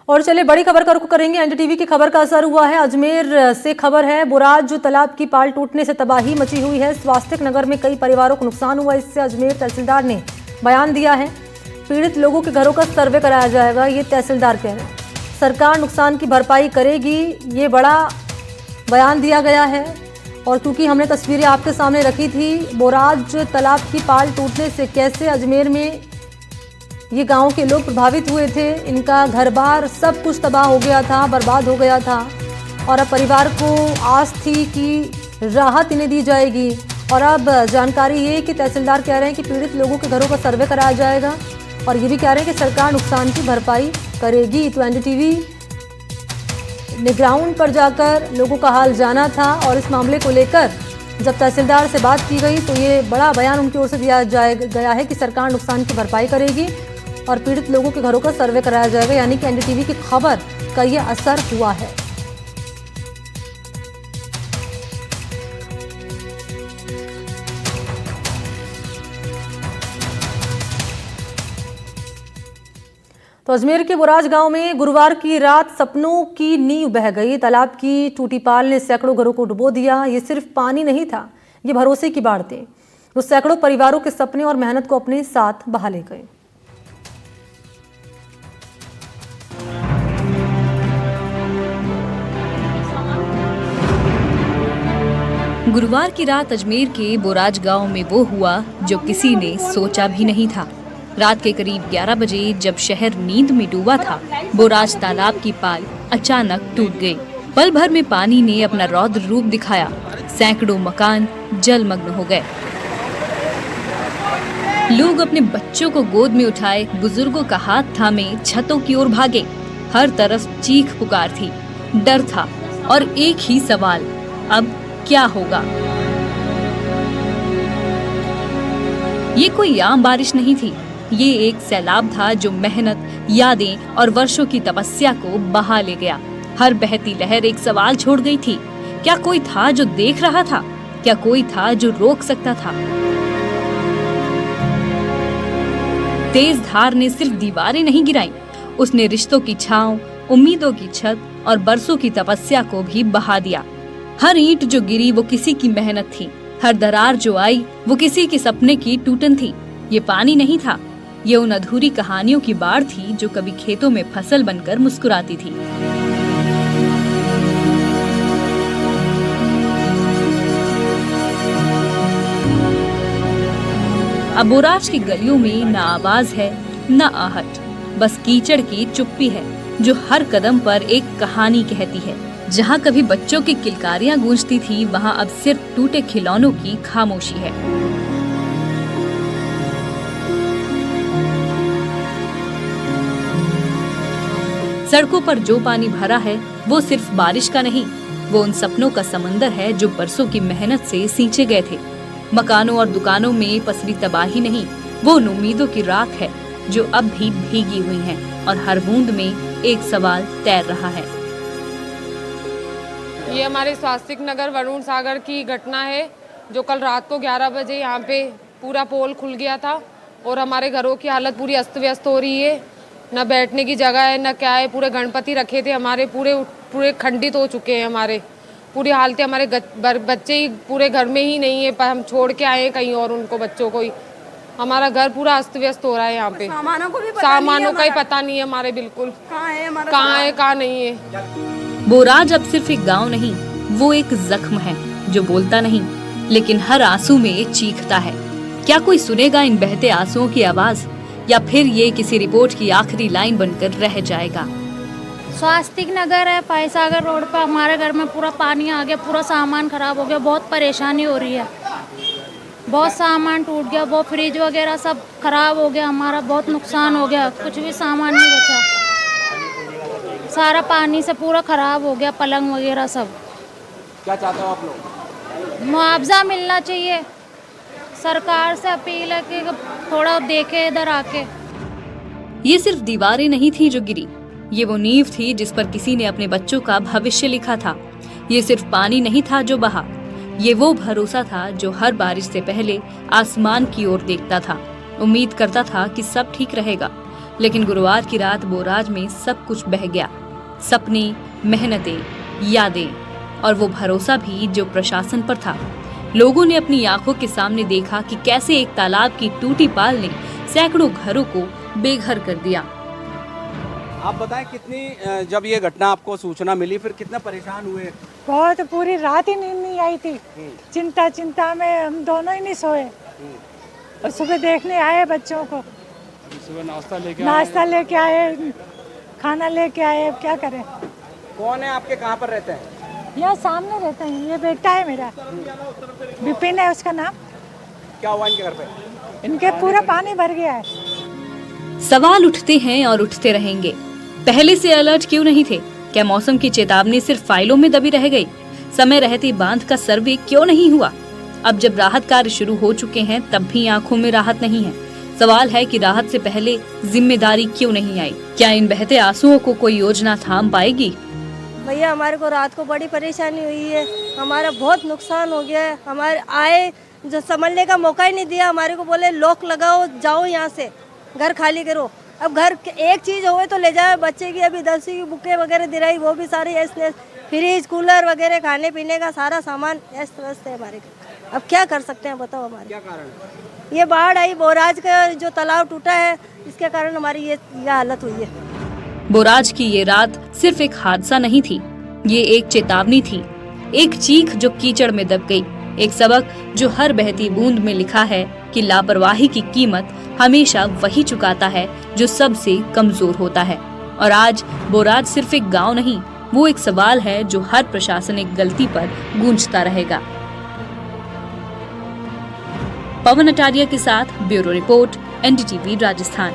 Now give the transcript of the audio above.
और चलिए बड़ी खबर का रुख करेंगे। एनडीटीवी की खबर का असर हुआ है। अजमेर से खबर है, बुराज तालाब की पाल टूटने से तबाही मची हुई है। स्वास्तिक नगर में कई परिवारों को नुकसान हुआ। इससे अजमेर तहसीलदार ने बयान दिया है। पीड़ित लोगों के घरों का सर्वे कराया जाएगा, ये तहसीलदार कह रहे हैं। सरकार नुकसान की भरपाई करेगी, ये बड़ा बयान दिया गया है। और क्योंकि हमने तस्वीरें आपके सामने रखी थी, बुराज तालाब की पाल टूटने से कैसे अजमेर में ये गांव के लोग प्रभावित हुए थे, इनका घर बार सब कुछ तबाह हो गया था, बर्बाद हो गया था। और अब परिवार को आस थी कि राहत इन्हें दी जाएगी। और अब जानकारी ये कि तहसीलदार कह रहे हैं कि पीड़ित लोगों के घरों का सर्वे कराया जाएगा और ये भी कह रहे हैं कि सरकार नुकसान की भरपाई करेगी। तो एनडीटीवी ने ग्राउंड पर जाकर लोगों का हाल जाना था और इस मामले को लेकर जब तहसीलदार से बात की गई तो ये बड़ा बयान उनकी ओर से दिया गया है कि सरकार नुकसान की भरपाई करेगी और पीड़ित लोगों के घरों का सर्वे कराया जाएगा। यानी कि एनडीटीवी की खबर का ये असर हुआ है। तो अजमेर के बुराज गांव में गुरुवार की रात सपनों की नींव बह गई। तालाब की टूटी पाल ने सैकड़ों घरों को डुबो दिया। ये सिर्फ पानी नहीं था, ये भरोसे की बाढ़ थी। वो सैकड़ों परिवारों के सपने और मेहनत को अपने साथ बहा ले गए। गुरुवार की रात अजमेर के बुराज गांव में वो हुआ जो किसी ने सोचा भी नहीं था। रात के करीब 11 बजे जब शहर नींद में डूबा था, बुराज तालाब की पाल अचानक टूट गई। पल भर में पानी ने अपना रौद्र रूप दिखाया। सैकड़ों मकान जलमग्न हो गए। लोग अपने बच्चों को गोद में उठाए, बुजुर्गों का हाथ थामे छतों की ओर भागे। हर तरफ चीख पुकार थी, डर था और एक ही सवाल, अब क्या होगा? ये कोई आम बारिश नहीं थी, ये एक सैलाब था जो मेहनत, यादें और वर्षों की तपस्या को बहा ले गया। हर बहती लहर एक सवाल छोड़ गई थी, क्या कोई था जो देख रहा था? क्या कोई था जो रोक सकता था? तेज धार ने सिर्फ दीवारें नहीं गिराई, उसने रिश्तों की छांव, उम्मीदों की छत और बरसों की तपस्या को भी बहा दिया। हर ईंट जो गिरी वो किसी की मेहनत थी, हर दरार जो आई वो किसी के सपने की टूटन थी। ये पानी नहीं था, ये उन अधूरी कहानियों की बाढ़ थी जो कभी खेतों में फसल बनकर मुस्कुराती थी। अब बुराज की गलियों में न आवाज है न आहट, बस कीचड़ की चुप्पी है जो हर कदम पर एक कहानी कहती है। जहाँ कभी बच्चों की किलकारियां गूंजती थी, वहाँ अब सिर्फ टूटे खिलौनों की खामोशी है। सड़कों पर जो पानी भरा है वो सिर्फ बारिश का नहीं, वो उन सपनों का समंदर है जो बरसों की मेहनत से सींचे गए थे। मकानों और दुकानों में पसरी तबाही नहीं, वो उन उम्मीदों की राख है जो अब भी भीगी हुई हैं और हर बूंद में एक सवाल तैर रहा है। ये हमारे स्वास्तिक नगर वरुण सागर की घटना है जो कल रात को 11 बजे यहाँ पे पूरा पोल खुल गया था और हमारे घरों की हालत पूरी अस्त व्यस्त हो रही है। न बैठने की जगह है न क्या है। पूरे गणपति रखे थे हमारे पूरे खंडित हो चुके हैं। हमारे पूरी हालतें, हमारे बच्चे ही पूरे घर में ही नहीं है, पर हम छोड़ के आए हैं कहीं और उनको, बच्चों को ही। हमारा घर पूरा अस्त व्यस्त हो रहा है यहाँ पे। सामानों का ही पता नहीं है हमारे, बिल्कुल कहाँ है कहाँ नहीं है। बुराज अब सिर्फ एक गांव नहीं, वो एक जख्म है जो बोलता नहीं लेकिन हर आंसू में चीखता है। क्या कोई सुनेगा इन बहते आंसुओं की आवाज, या फिर ये किसी रिपोर्ट की आखिरी लाइन बनकर रह जाएगा? स्वास्तिक नगर है, फैसागर रोड पर हमारे घर में पूरा पानी आ गया, पूरा सामान खराब हो गया, बहुत परेशानी हो रही है। बहुत सामान टूट गया, बहुत फ्रिज वगैरह सब खराब हो गया, हमारा बहुत नुकसान हो गया, कुछ भी सामान नहीं बचा। सारा पानी से पूरा खराब हो गया, पलंग वगैरह सब। क्या चाहते हो आप लोग? मुआवजा मिलना चाहिए। सरकार से अपील है कि थोड़ा देखे इधर आके। ये सिर्फ दीवारें नहीं थी जो गिरी, ये वो नींव थी जिस पर किसी ने अपने बच्चों का भविष्य लिखा था। ये सिर्फ पानी नहीं था जो बहा, ये वो भरोसा था जो हर बारिश से पहले आसमान की ओर देखता था, उम्मीद करता था कि सब ठीक रहेगा। लेकिन गुरुवार की रात बोराज में सब कुछ बह गया। सपने, मेहनतें, यादें और वो भरोसा भी जो प्रशासन पर था। लोगों ने अपनी आंखों के सामने देखा कि कैसे एक तालाब की टूटी पाल ने सैकड़ों घरों को बेघर कर दिया। आप बताएं कितनी जब ये घटना आपको सूचना मिली फिर कितना परेशान हुए? बहुत, पूरी रात ही नींद नहीं आई थी। चिंता में हम दोनों ही नहीं सोए। और सुबह देखने आए बच्चों को, सुबह नाश्ता लेके आए, खाना लेके आए। अब क्या करें? कौन है आपके, कहाँ पर रहते हैं? यहाँ सामने रहते हैं, ये बेटा है मेरा, विपिन है उसका नाम। क्या हुआ इनके घर पे? इनके पूरा पानी भर गया है। सवाल उठते हैं और उठते रहेंगे। पहले से अलर्ट क्यों नहीं थे? क्या मौसम की चेतावनी सिर्फ फाइलों में दबी रह गई? समय रहते बांध का सर्वे क्यों नहीं हुआ? अब जब राहत कार्य शुरू हो चुके हैं तब भी आंखों में राहत नहीं है। सवाल है कि राहत से पहले जिम्मेदारी क्यों नहीं आई? क्या इन बहते आंसुओं को कोई योजना थाम पाएगी? भैया हमारे को रात को बड़ी परेशानी हुई है, हमारा बहुत नुकसान हो गया है। हमारे आए जो संभलने का मौका ही नहीं दिया, हमारे को बोले लॉक लगाओ, जाओ यहाँ से, घर खाली करो। अब घर एक चीज़ होए तो ले जाए, बच्चे की अभी 10वीं की बुकें वगैरह दिलाई, वो भी सारी ऐसे, फ्रिज कूलर वगैरह खाने पीने का सारा सामान ऐसे वैसे है हमारे। अब क्या कर सकते हैं बताओ? हमारे क्या कारण? ये बाढ़ आई, बोराज का जो तालाब टूटा है, इसके कारण हमारी ये हालत हुई है। बोराज की ये रात सिर्फ एक हादसा नहीं थी, ये एक चेतावनी थी, एक चीख जो कीचड़ में दब गई, एक सबक जो हर बहती बूंद में लिखा है कि लापरवाही की कीमत हमेशा वही चुकाता है जो सबसे कमजोर होता है। और आज बोराज सिर्फ एक गांव नहीं, वो एक सवाल है जो हर प्रशासनिक गलती पर गूंजता रहेगा। पवन अटारिया के साथ ब्यूरो रिपोर्ट, NDTV राजस्थान।